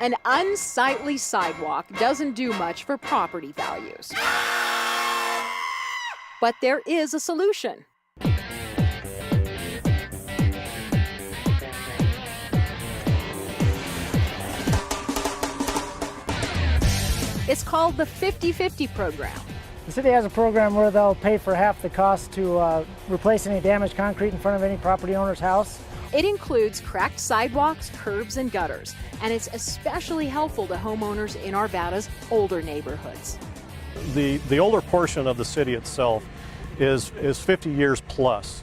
An unsightly sidewalk doesn't do much for property values. But there is a solution. It's called the 50-50 program. The city has a program where they'll pay for half the cost to replace any damaged concrete in front of any property owner's house. It includes cracked sidewalks, curbs, and gutters, and it's especially helpful to homeowners in Arvada's older neighborhoods. The older portion of the city itself is 50 years plus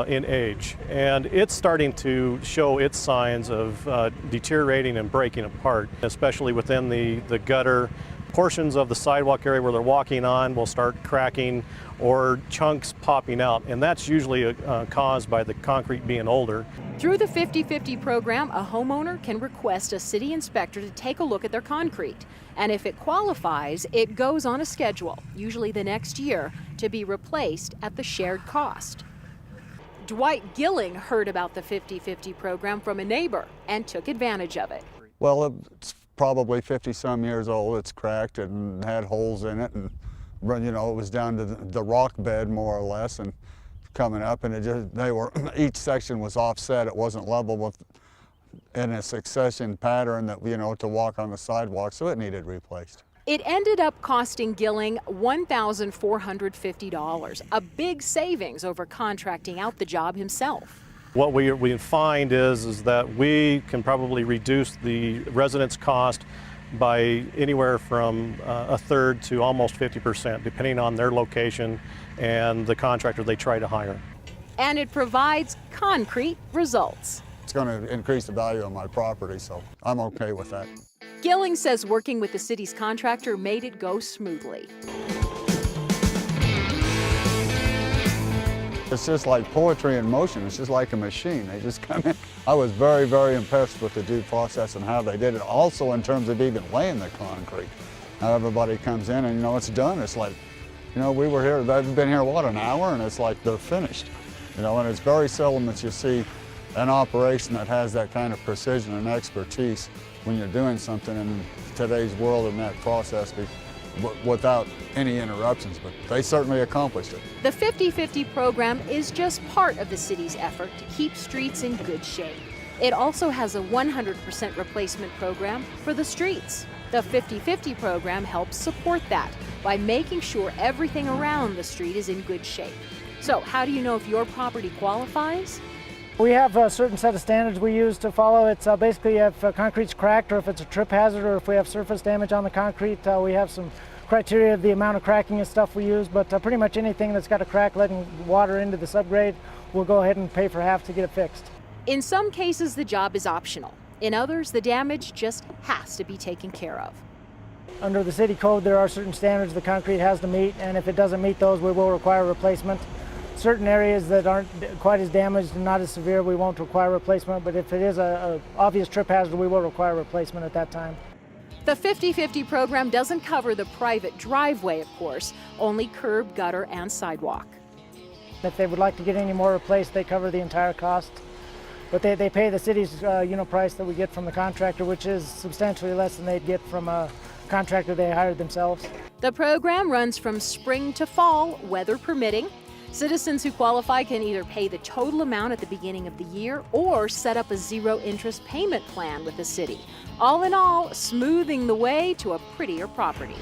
in age, and it's starting to show its signs of deteriorating and breaking apart, especially within the gutter. Portions of the sidewalk area where they're walking on will start cracking or chunks popping out, and that's usually caused by the concrete being older. Through the 50-50 program, a homeowner can request a city inspector to take a look at their concrete. And if it qualifies, it goes on a schedule, usually the next year, to be replaced at the shared cost. Dwight Gylling heard about the 50-50 program from a neighbor and took advantage of it. Well, it's probably 50-some years old. It's cracked and had holes in it, and you know, it was down to the rock bed more or less, and coming up, and each section was offset. It wasn't level in a succession pattern that, you know, to walk on the sidewalk, so it needed replaced. It ended up costing Gylling $1,450, a big savings over contracting out the job himself. What we find is that we can probably reduce the residents' cost by anywhere from a third to almost 50%, depending on their location and the contractor they try to hire. And it provides concrete results. It's going to increase the value of my property, so I'm okay with that. Gylling says working with the city's contractor made it go smoothly. It's just like poetry in motion. It's just like a machine. They just come in. I was very, very impressed with the due process and how they did it. Also in terms of even laying the concrete. Now everybody comes in and, you know, it's done. It's like, you know, we were here, they've been here, what, an hour? And it's like they're finished. You know, and it's very seldom that you see an operation that has that kind of precision and expertise when you're doing something in today's world in that process without any interruptions, but they certainly accomplished it. The 50-50 program is just part of the city's effort to keep streets in good shape. It also has a 100% replacement program for the streets. The 50-50 program helps support that by making sure everything around the street is in good shape. So how do you know if your property qualifies? We have a certain set of standards we use to follow. It's basically if concrete's cracked, or if it's a trip hazard, or if we have surface damage on the concrete. We have some criteria of the amount of cracking and stuff we use, but pretty much anything that's got a crack letting water into the subgrade, we'll go ahead and pay for half to get it fixed. In some cases, the job is optional. In others, the damage just has to be taken care of. Under the city code, there are certain standards the concrete has to meet, and if it doesn't meet those, we will require replacement. Certain areas that aren't quite as damaged and not as severe, we won't require replacement, but if it is an obvious trip hazard, we will require replacement at that time. The 50-50 program doesn't cover the private driveway, of course, only curb, gutter, and sidewalk. If they would like to get any more replaced, they cover the entire cost. But they pay the city's unit price that we get from the contractor, which is substantially less than they'd get from a contractor they hired themselves. The program runs from spring to fall, weather permitting. Citizens who qualify can either pay the total amount at the beginning of the year or set up a zero-interest payment plan with the city. All in all, smoothing the way to a prettier property.